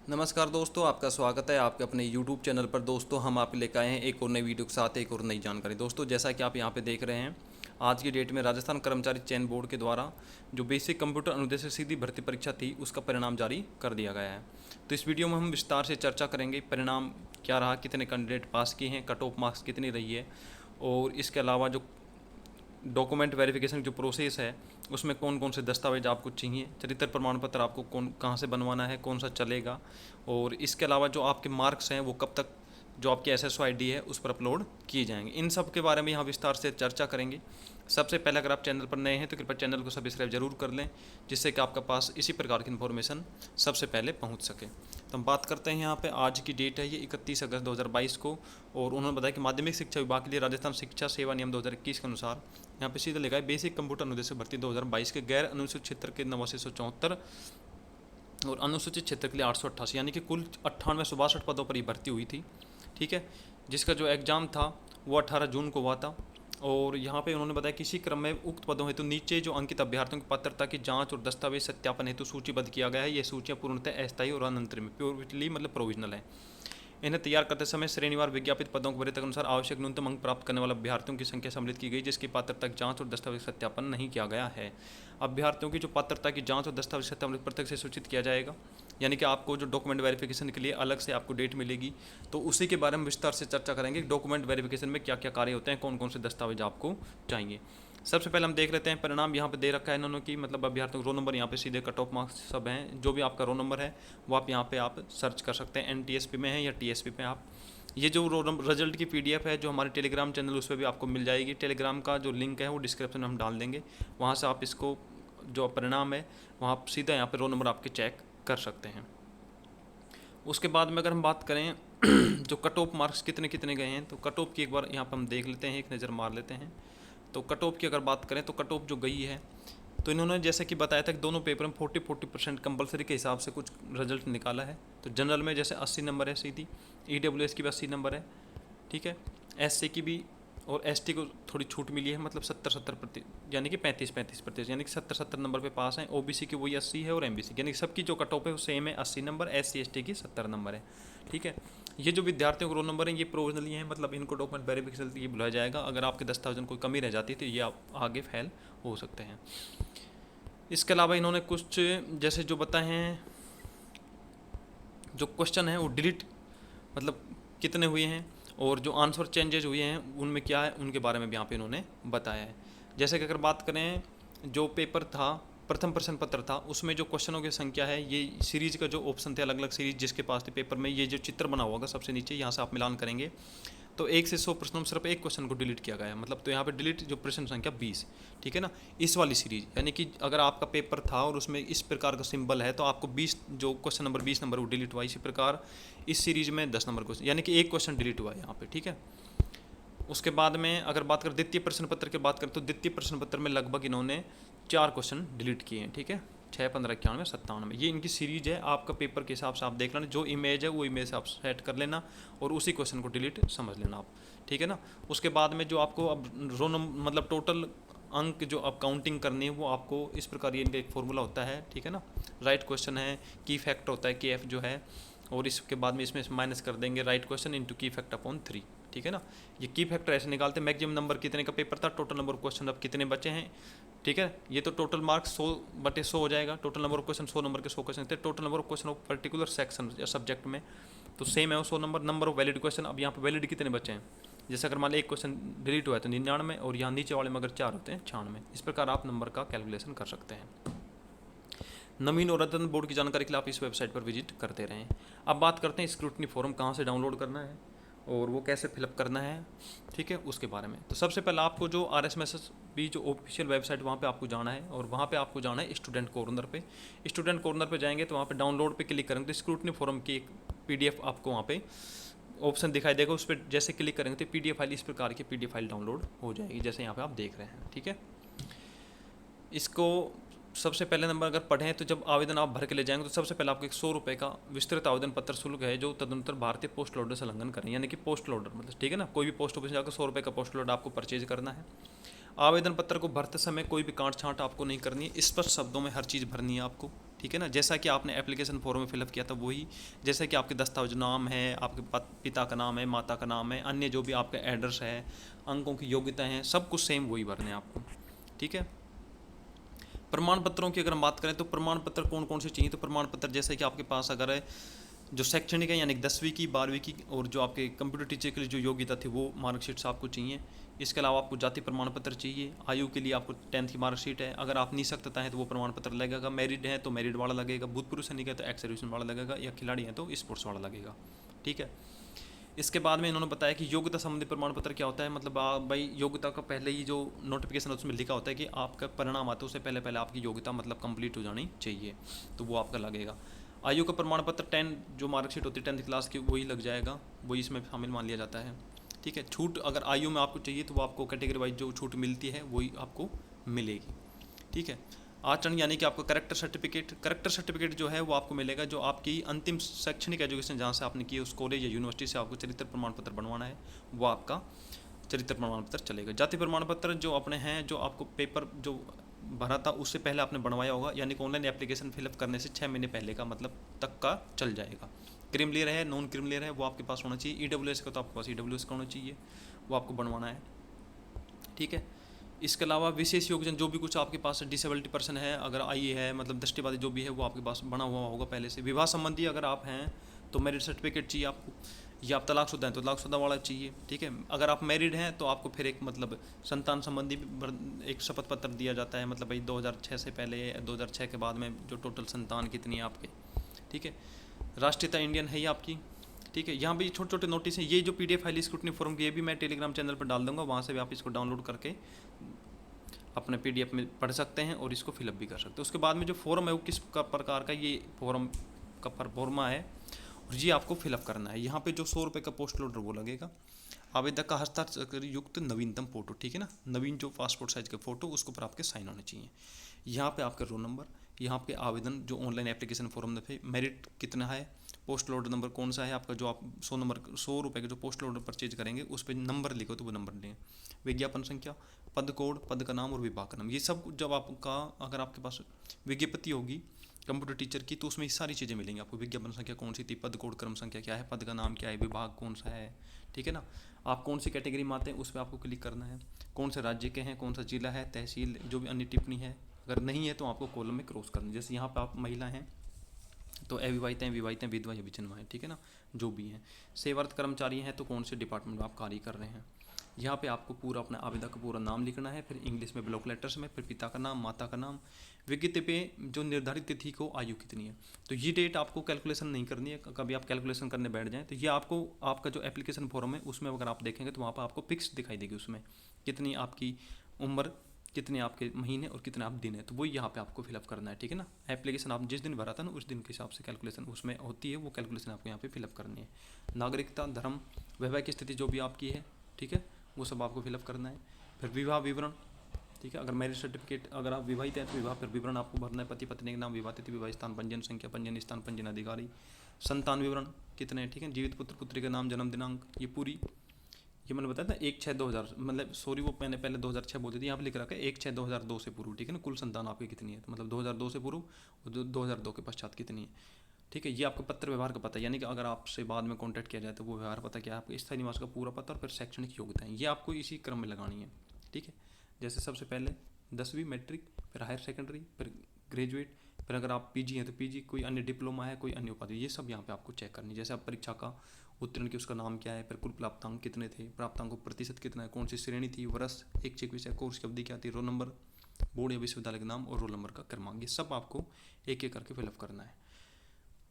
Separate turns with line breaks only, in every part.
नमस्कार दोस्तों, आपका स्वागत है आपके अपने YouTube चैनल पर। दोस्तों, हम आप लेकर आए हैं एक और नई वीडियो के साथ एक और नई जानकारी। दोस्तों, जैसा कि आप यहाँ पे देख रहे हैं, आज की डेट में राजस्थान कर्मचारी चयन बोर्ड के द्वारा जो बेसिक कंप्यूटर अनुदेश से सीधी भर्ती परीक्षा थी, उसका परिणाम जारी कर दिया गया है। तो इस वीडियो में हम विस्तार से चर्चा करेंगे, परिणाम क्या रहा, कितने कैंडिडेट पास किए हैं, कट ऑफ मार्क्स कितनी रही है, और इसके अलावा जो डॉक्यूमेंट वेरिफिकेशन जो प्रोसेस है उसमें कौन कौन से दस्तावेज आपको चाहिए, चरित्र प्रमाण पत्र आपको कौन कहाँ से बनवाना है, कौन सा चलेगा, और इसके अलावा जो आपके मार्क्स हैं वो कब तक जो आपकी SSO ID है उस पर अपलोड किए जाएंगे। इन सब के बारे में यहाँ विस्तार से चर्चा करेंगे। सबसे पहले अगर आप चैनल पर नए हैं तो कृपया चैनल को सब्सक्राइब जरूर कर लें, जिससे कि आपके पास इसी प्रकार की इन्फॉर्मेशन सबसे पहले पहुँच सके। तो हम बात करते हैं यहाँ पे, आज की डेट है ये 31 अगस्त 2022 को, और उन्होंने बताया कि माध्यमिक शिक्षा विभाग के लिए राजस्थान शिक्षा सेवा नियम 2021 के अनुसार यहाँ पे सीधा लिखा है बेसिक कंप्यूटर अनुदेश भर्ती 2022 के गैर अनुसूचित क्षेत्र के 8974 और अनुसूचित क्षेत्र के लिए 888, यानी कि कुल 9862 पदों पर ही भर्ती हुई थी। ठीक है, जिसका जो एग्ज़ाम था वो 18 जून को हुआ था। और यहाँ पे उन्होंने बताया किसी क्रम में उक्त पदों हेतु नीचे जो अंकित अभ्यर्थियों की पात्रता की जांच और दस्तावेज सत्यापन हेतु सूचीबद्ध किया गया है। ये सूचियाँ पूर्णतः अस्थायी और अनंतरिम प्योरली मतलब प्रोविजनल है। इन्हें तैयार करते समय श्रेणीवार विज्ञापित पदों को वरीयता के अनुसार आवश्यक न्यूनतम अंक प्राप्त करने वाले अभ्यर्थियों की संख्या सम्मिलित की गई, जिसकी पात्रता की जांच और दस्तावेज सत्यापन नहीं किया गया है। अभ्यर्थियों की जो पात्रता की जांच और दस्तावेज सत्यापन प्रत्यक्ष से सूचित किया जाएगा, यानी कि आपको जो डॉक्यूमेंट वेरिफिकेशन के लिए अलग से आपको डेट मिलेगी, तो उसी के बारे में विस्तार से चर्चा करेंगे। डॉक्यूमेंट वेरिफिकेशन में क्या क्या कार्य होते हैं, कौन कौन से दस्तावेज आपको चाहिए। सबसे पहले हम देख लेते हैं परिणाम। यहाँ पे दे रखा है इन्होंने कि मतलब अभ्यर्थियों रोल नंबर, यहाँ पे सीधे कट ऑफ मार्क्स सब हैं। जो भी आपका रोल नंबर है वो आप यहाँ पे आप सर्च कर सकते हैं, NTSP में है या TSP में। आप ये जो रिजल्ट की PDF है जो हमारे टेलीग्राम चैनल उस पर भी आपको मिल जाएगी। टेलीग्राम का जो लिंक है वो डिस्क्रिप्शन में हम डाल देंगे, वहाँ से आप इसको जो परिणाम है वहाँ आप सीधा यहाँ पे रोल नंबर आपके चेक कर सकते हैं। उसके बाद में अगर हम बात करें जो कट ऑफ मार्क्स कितने कितने गए हैं, तो कट ऑफ की एक बार यहाँ पर हम देख लेते हैं, एक नज़र मार लेते हैं। तो कट ऑफ की अगर बात करें तो कट ऑफ जो गई है, तो इन्होंने जैसे कि बताया था कि दोनों पेपर में 40% कंपलसरी के हिसाब से कुछ रिजल्ट निकाला है। तो जनरल में जैसे 80 नंबर है सीधी, EWS की भी 80 नंबर है, ठीक है, SC की भी, और ST को थोड़ी छूट मिली है, मतलब 70-70%, यानी कि 35-35%, यानी कि 70-70 नंबर पे पास हैं। OBC की वही 80 है और MBC यानी कि सबकी जो कट ऑफ है वो सेम है, 80 नंबर। SC ST की 70 नंबर है, ठीक है। ये जो विद्यार्थियों के रोल नंबर हैं ये प्रोविजनली हैं, मतलब इनको डॉक्यूमेंट वेरिफिकेशन ये बुलाया जाएगा। अगर आपके दस्तावेजों में कोई कमी रह जाती है तो ये आप आगे फेल हो सकते हैं। इसके अलावा इन्होंने कुछ जैसे जो बताए हैं, जो क्वेश्चन है वो डिलीट मतलब कितने हुए हैं, और जो आंसर चेंजेज हुए हैं उनमें क्या है, उनके बारे में भी यहाँ पे इन्होंने बताया है। जैसे कि अगर बात करें जो पेपर था, प्रथम प्रश्न पत्र था, उसमें जो क्वेश्चनों की संख्या है, ये सीरीज़ का जो ऑप्शन थे अलग अलग सीरीज जिसके पास थे पेपर में, ये जो चित्र बना हुआ होगा सबसे नीचे, यहाँ से आप मिलान करेंगे तो 1 से 100 प्रश्नों में सिर्फ एक क्वेश्चन को डिलीट किया गया है, मतलब तो यहाँ पे डिलीट जो प्रश्न संख्या 20, ठीक है ना, इस वाली सीरीज। यानी कि अगर आपका पेपर था और उसमें इस प्रकार का सिंबल है तो आपको 20 जो क्वेश्चन नंबर 20 नंबर वो डिलीट हुआ। इसी प्रकार इस सीरीज में 10 नंबर क्वेश्चन, यानी कि एक क्वेश्चन डिलीट हुआ है यहाँ पे, ठीक है। उसके बाद में अगर बात करें द्वितीय प्रश्न पत्र की बात करें तो द्वितीय प्रश्न पत्र में लगभग इन्होंने 4 क्वेश्चन डिलीट किए हैं, ठीक है, 6, 15, 91, 97। ये इनकी सीरीज है। आपका पेपर के हिसाब से आप देख लेना, जो इमेज है वो इमेज आप सेट कर लेना और उसी क्वेश्चन को डिलीट समझ लेना आप, ठीक है ना। उसके बाद में जो आपको अब रो मतलब टोटल अंक जो अब काउंटिंग करनी है वो आपको इस प्रकार, ये इनका एक फॉर्मूला होता है, ठीक है ना। राइट क्वेश्चन है, की फैक्टर होता है KF जो है, और इसके बाद में इसमें माइनस कर देंगे राइट क्वेश्चन इंटू की फैक्टर अपॉन 3, ठीक है ना। ये की फैक्टर ऐसे निकालते हैं, मैक्सिमम नंबर कितने का पेपर था, टोटल नंबर ऑफ क्वेश्चन अब कितने बचे हैं, ठीक है। ये तो टोटल मार्क्स 100/100 हो जाएगा। Total number of question 100 number के 100 क्वेश्चन थे। Total number of question of particular section या सब्जेक्ट में तो सेम है वो 100 number. Number of valid question, अब यहाँ पर वैलिड कितने बचे हैं, जैसे अगर मान लीजिए एक क्वेश्चन डिलीट हुआ है तो 99, और यहाँ नीचे वाले में अगर 4 होते हैं 96। इस प्रकार आप नंबर का कैलकुलेशन कर सकते हैं। नवीन और अद्यतन बोर्ड की जानकारी के लिए आप इस वेबसाइट पर विजिट करते रहें। अब बात करते हैं स्क्रूटनी फॉर्म कहाँ से डाउनलोड करना है और वो कैसे फिलअप करना है, ठीक है, उसके बारे में। तो सबसे पहले आपको जो RSMSB जो ऑफिशियल वेबसाइट वहाँ पे आपको जाना है, और वहाँ पे आपको जाना है स्टूडेंट कॉर्नर पे। स्टूडेंट कॉर्नर पे जाएंगे तो वहाँ पे डाउनलोड पे क्लिक करेंगे तो स्क्रूटनी फॉर्म की एक PDF आपको वहाँ पे ऑप्शन दिखाई देगा। उस पर जैसे क्लिक करेंगे तो PDF फाइल, इस प्रकार की PDF फाइल डाउनलोड हो जाएगी, जैसे यहाँ पर आप देख रहे हैं, ठीक है। इसको सबसे पहले नंबर अगर पढ़ें तो जब आवेदन आप भर के ले जाएंगे तो सबसे पहले आपको 100 रुपये का विस्तृत आवेदन पत्र शुल्क है, जो तदनुसार भारतीय पोस्ट लोडर संलग्न करें, यानी कि पोस्ट लोडर मतलब, ठीक है ना, कोई भी पोस्ट ऑफिस जाकर 100 रुपये का पोस्ट लोड आपको परचेज करना है। आवेदन पत्र को भरते समय कोई भी काट छांट आपको नहीं करनी है, स्पष्ट शब्दों में हर चीज़ भरनी है आपको, ठीक है ना। जैसा कि आपने एप्लीकेशन फॉर्म में फिलअप किया था वही, जैसे कि आपके दस्तावेज नाम है, आपके पिता का नाम है, माता का नाम है, अन्य जो भी आपका एड्रेस है, अंकों की योग्यता है, सब कुछ सेम वही भरने हैं आपको। ठीक है। प्रमाण पत्रों की अगर हम बात करें तो प्रमाण पत्र कौन कौन से चाहिए, तो प्रमाण पत्र जैसे कि आपके पास अगर है जो शैक्षणिक है यानी 10वीं की, 12वीं की, और जो आपके कंप्यूटर टीचर के लिए जो योग्यता थी वो मार्कशीट्स आपको चाहिए। इसके अलावा आपको जाति प्रमाण पत्र चाहिए। आयु के लिए आपको 10th की मार्कशीट है। अगर आप निःशक्तता है तो वो प्रमाण पत्र लगेगा। मैरिड है तो मैरिड वाला लगेगा। भूतपूर्व सैनिक है तो एक्स सर्विसमैन वाला लगेगा, या खिलाड़ी है तो स्पोर्ट्स वाला लगेगा। ठीक है। इसके बाद में इन्होंने बताया कि योग्यता संबंधी प्रमाण पत्र क्या होता है। मतलब भाई योग्यता का पहले ही जो नोटिफिकेशन उसमें लिखा होता है कि आपका परिणाम आता है उससे पहले पहले आपकी योग्यता मतलब कंप्लीट हो जानी चाहिए, तो वो आपका लगेगा। आयु का प्रमाण पत्र 10 जो मार्कशीट होती है 10th क्लास की वही लग जाएगा, वही इसमें शामिल मान लिया जाता है। ठीक है। छूट अगर आयु में आपको चाहिए तो वो आपको कैटेगरी वाइज जो छूट मिलती है वही आपको मिलेगी। ठीक है। आचरण यानी कि आपको करेक्टर सर्टिफिकेट जो है वो आपको मिलेगा जो आपकी अंतिम शैक्षणिक एजुकेशन जहाँ से आपने की उस कॉलेज या यूनिवर्सिटी से आपको चरित्र प्रमाण पत्र बनवाना है, वो आपका चरित्र प्रमाण पत्र चलेगा। जाति प्रमाण पत्र जो अपने हैं, जो आपको पेपर जो भरा था उससे पहले आपने बनवाया होगा, यानी कि ऑनलाइन एप्लीकेशन फिलअप करने से 6 महीने पहले का मतलब तक का चल जाएगा। क्रीमिलियर है, नॉन क्रीमिलियर है, वो आपके पास होना चाहिए। EWS का तो आपके पास EWS का होना चाहिए, वो आपको बनवाना है। ठीक है। इसके अलावा विशेष योगदान जो भी कुछ आपके पास डिसेबिलिटी पर्सन है, अगर आई है मतलब दृष्टिबाधित जो भी है वो आपके पास बना हुआ होगा पहले से। विवाह संबंधी अगर आप हैं तो मैरिज सर्टिफिकेट चाहिए आपको, या आप तलाकशुदा हैं तो तलाकशुदा वाला चाहिए। ठीक है। अगर आप मैरिड हैं तो आपको फिर एक मतलब संतान संबंधी एक शपथ पत्र दिया जाता है, मतलब भाई 2006 से पहले 2006 के बाद में जो टोटल संतान कितनी है आपके। ठीक है। राष्ट्रीयता इंडियन है ये आपकी। ठीक है। यहाँ भी छोटे छोटे नोटिस हैं। ये जो PDF फाइल स्क्रूटनी फॉर्म की ये भी मैं टेलीग्राम चैनल पर डाल दूंगा, वहाँ से भी आप इसको डाउनलोड करके अपने PDF में पढ़ सकते हैं और इसको फिलअप भी कर सकते हैं। उसके बाद में जो फॉर्म है वो किस प्रकार का, ये फॉर्म का फॉर्मा है और ये आपको फिलअप करना है। यहाँ पे जो 100 रुपये का पोस्ट लोडर वो लगेगा। आवेदक का हस्ताक्षर युक्त नवीनतम फोटो, ठीक है ना, नवीन जो पासपोर्ट साइज का फोटो उसके ऊपर आपके साइन होने चाहिए। यहाँ पे आपका रोल नंबर, यहाँ पे आवेदन जो ऑनलाइन एप्लीकेशन फॉर्म में मेरिट कितना है, पोस्ट लोडर नंबर कौन सा है आपका, जो आप 100 रुपये के जो पोस्ट लोडर परचेज करेंगे उस पर नंबर लिखो तो वो नंबर लें। विज्ञापन संख्या, पद कोड, पद का नाम और विभाग का नाम, ये सब जब आपका अगर आपके पास विज्ञप्ति होगी कंप्यूटर टीचर की तो उसमें ये सारी चीज़ें मिलेंगी आपको। विज्ञापन संख्या कौन सी थी, पद कोड क्रम संख्या क्या है, पद का नाम क्या है, विभाग कौन सा है। ठीक है ना। आप कौन सी कैटेगरी में आते हैं उस पर आपको क्लिक करना है। कौन से राज्य के हैं, कौन सा जिला है, तहसील, जो भी अन्य टिप्पणी है, अगर नहीं है तो आपको कॉलम में क्रॉस करना है। जैसे यहाँ पर आप महिला हैं तो अविवाहित हैं, विवाहित हैं, विधवा या विधवा हैं। ठीक है ना, जो भी हैं। सेवारत कर्मचारी हैं तो कौन से डिपार्टमेंट में आप कार्य कर रहे हैं। यहाँ पे आपको पूरा अपना आवेदक का पूरा नाम लिखना है, फिर इंग्लिश में ब्लॉक लेटर्स में, फिर पिता का नाम, माता का नाम, विज्ञप्ति पे जो निर्धारित तिथि को आयु कितनी है। तो ये डेट आपको कैलकुलेशन नहीं करनी है, कभी आप कैलकुलेशन करने बैठ जाएँ तो ये आपको आपका जो एप्लीकेशन फॉर्म है उसमें अगर आप देखेंगे तो वहाँ पर आपको फिक्स दिखाई देगी, उसमें कितनी आपकी उम्र, कितने आपके महीने और कितने आप दिन है, तो वो यहाँ पे आपको फिलअप करना है। ठीक है ना। एप्लीकेशन आप जिस दिन भरा था ना उस दिन के हिसाब से कैलकुलेशन उसमें होती है, वो कैलकुलेशन आपको यहाँ पे फिलअप करनी है। नागरिकता, धर्म, वैवाहिक स्थिति जो भी आपकी है, ठीक है, वो सब आपको फिलअप करना है। फिर विवाह विवरण, ठीक है, अगर मैरिज सर्टिफिकेट, अगर आप विवाहित हैं तो विवाह फिर विवरण आपको भरना है। पति पत्नी के नाम, विवाह तिथि, विवाह स्थान, पंजीयन संख्या, पंजीयन स्थान, पंजीयन अधिकारी, संतान विवरण कितने हैं, ठीक है, जीवित पुत्र पुत्री का नाम, जन्म दिनांक, ये पूरी, ये मैंने बताया था 1/6/2000, मतलब सॉरी वो मैंने पहले 2006 बोलती थी, यहाँ पे लिख रखा है 1/6/2002 से पूर्व। ठीक है ना। कुल संतान आपकी कितनी है, तो मतलब 2002 से पूर्व और 2002 के पश्चात कितनी है। ठीक है। ये आपका पत्र व्यवहार का पता, यानी कि अगर आपसे बाद में कॉन्टैक्ट किया जाए तो वो व्यवहार पता क्या है, आपका स्थायी निवास का पूरा पता और फिर शैक्षणिक योग्यता है, ये आपको इसी क्रम में लगानी है। ठीक है। जैसे सबसे पहले 10वीं मैट्रिक, फिर हायर सेकेंडरी, फिर ग्रेजुएट, फिर अगर आप PG हैं तो PG, कोई अन्य डिप्लोमा है, कोई अन्य उपाधि, ये सब यहाँ पे आपको चेक करनी है। जैसे आप परीक्षा का उत्तीर्ण की उसका नाम क्या है, फिर कुल प्राप्तांक कितने थे, प्राप्तांक प्रतिशत कितना है, कौन सी श्रेणी थी, वर्ष, ऐच्छिक विषय, कोर्स की अवधि क्या थी, रोल नंबर, बोर्ड या विश्वविद्यालय का नाम और रोल नंबर का क्रमांक, ये सब आपको एक एक करके फिलअप करना है।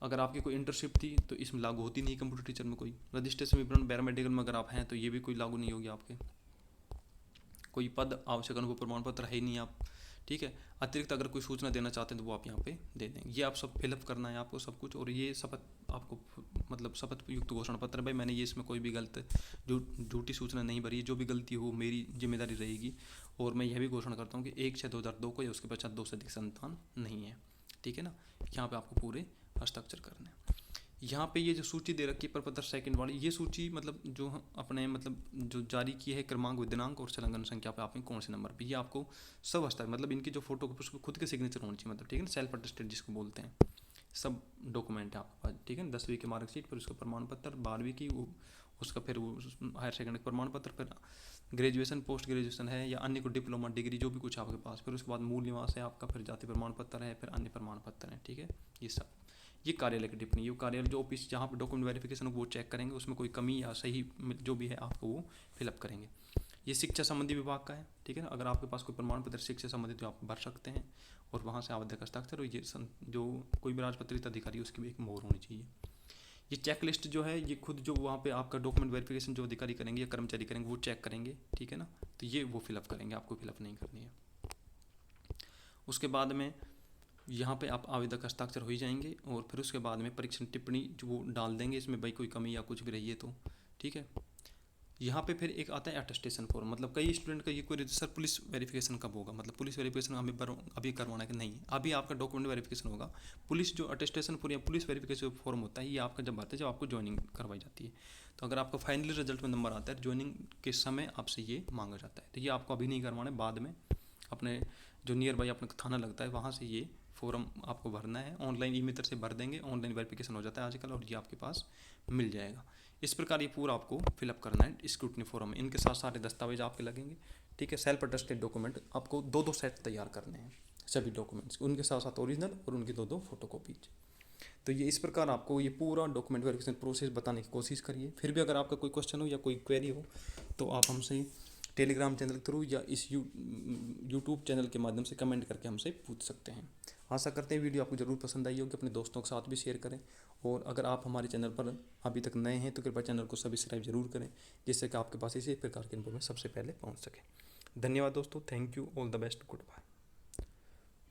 अगर आपकी कोई इंटर्नशिप थी तो इसमें लागू होती नहीं कंप्यूटर टीचर में कोई। रजिस्ट्रेशन विवरण पैरामेडिकल में अगर आप हैं तो ये भी कोई लागू नहीं होगी आपके। कोई पद आवश्यक अनुभव प्रमाण पत्र है ही नहीं आप। ठीक है। अतिरिक्त अगर कोई सूचना देना चाहते हैं तो वो आप यहाँ पे दे दें। ये आप सब फिलअप करना है आपको सब कुछ। और ये शपथ आपको मतलब शपथ युक्त घोषणा पत्र, भाई मैंने ये इसमें कोई भी गलत झूठी सूचना नहीं भरी है, जो भी गलती हो मेरी जिम्मेदारी रहेगी। और मैं यह भी घोषणा करता हूँ कि 1/6/2002 को या उसके पश्चात 2 से अधिक संतान नहीं है। ठीक है ना। यहाँ पे आपको पूरे हस्ताक्षर करने हैं। यहाँ पे ये जो सूची दे रखी है प्रपत्र सेकंड वाली, ये सूची मतलब जो अपने मतलब जो जारी की है क्रमांक व दिनांक और संलग्न संख्या पे आपने कौन से नंबर पे, ये आपको सब हस्ताक्षर मतलब इनकी जो फोटो उसको खुद के सिग्नेचर होनी चाहिए, मतलब ठीक है ना, सेल्फ अटेस्टेड जिसको बोलते हैं। सब डॉक्यूमेंट है आपके पास, ठीक है ना, 10वीं की मार्कशीट, फिर उसका प्रमाण पत्र, 12वीं की उसका फिर वो हायर सेकेंडरी प्रमाण पत्र, फिर ग्रेजुएशन पोस्ट ग्रेजुएशन है या अन्य को डिप्लोमा डिग्री जो भी कुछ आपके पास, फिर उसके बाद मूल निवास है आपका, फिर जाति प्रमाण पत्र है, फिर अन्य प्रमाण पत्र है, ठीक है। ये सब ये कार्यालय की टिप्पणी, ये कार्यालय जो ऑफिस जहाँ पर डॉक्यूमेंट वेरिफिकेशन वो चेक करेंगे, उसमें कोई कमी या सही जो भी है आपको वो फिलअप करेंगे। ये शिक्षा संबंधी विभाग का है, ठीक है ना। अगर आपके पास कोई प्रमाण पत्र शिक्षा संबंधित तो आप भर सकते हैं और वहाँ से आवश्यक हस्ताक्षर, और ये जो कोई भी राजपत्रित अधिकारी उसकी भी एक मोहर होनी चाहिए। ये चेक लिस्ट जो है ये खुद जो वहाँ पे आपका डॉक्यूमेंट वेरिफिकेशन जो अधिकारी करेंगे या कर्मचारी करेंगे वो चेक करेंगे, ठीक है ना। तो ये वो फिलअप करेंगे, आपको फिलअप नहीं करनी है। उसके बाद में यहाँ पे आप आवेदक हस्ताक्षर हो ही जाएंगे, और फिर उसके बाद में परीक्षण टिप्पणी जो वो डाल देंगे इसमें, भाई कोई कमी या कुछ भी रही है तो, ठीक है। यहाँ पे फिर एक आता है अटेस्टेशन फॉर्म, मतलब कई स्टूडेंट का ये कोई सर पुलिस वेरिफिकेशन कब होगा, मतलब पुलिस वेरिफिकेशन हमें अभी करवाना है कि नहीं, अभी आपका डॉक्यूमेंट वेरिफिकेशन होगा। पुलिस जो अटेस्टेशन फॉर्म या पुलिस वेरिफिकेशन फॉर्म होता है ये आपका जब आता है जब आपको ज्वाइनिंग करवाई जाती है। तो अगर आपका फाइनली रिजल्ट में नंबर आता है ज्वाइनिंग के समय आपसे ये मांगा जाता है, तो ये आपको अभी नहीं करवाना है, बाद में अपने जो नियर बाई अपना थाना लगता है वहाँ से ये फॉर्म आपको भरना है, ऑनलाइन ई-मित्र से भर देंगे, ऑनलाइन वेरिफिकेशन हो जाता है आजकल, और ये आपके पास मिल जाएगा। इस प्रकार ये पूरा आपको फिलअप करना है स्क्रूटनी फॉर्म में। इनके साथ सारे दस्तावेज आपके लगेंगे, ठीक है। सेल्फ अटेस्टेड डॉक्यूमेंट आपको 2-2 सेट तैयार करने हैं, सभी डॉक्यूमेंट्स उनके साथ साथ ओरिजिनल और उनकी 2-2 फोटोकॉपीज। तो ये इस प्रकार आपको ये पूरा डॉक्यूमेंट वेरिफिकेशन प्रोसेस बताने की कोशिश करिए। फिर भी अगर आपका कोई क्वेश्चन हो या कोई क्वेरी हो तो आप हमसे टेलीग्राम चैनल के थ्रू या इस यूट्यूब चैनल के माध्यम से कमेंट करके हमसे पूछ सकते हैं। आशा करते हैं वीडियो आपको ज़रूर पसंद आई होगी, अपने दोस्तों के साथ भी शेयर करें, और अगर आप हमारे चैनल पर अभी तक नए हैं तो कृपया चैनल को सब्सक्राइब जरूर करें, जिससे कि आपके पास इसी प्रकार के इन्फॉर्मेशन सबसे पहले पहुंच सके। धन्यवाद दोस्तों, thank you, all the best, good bye.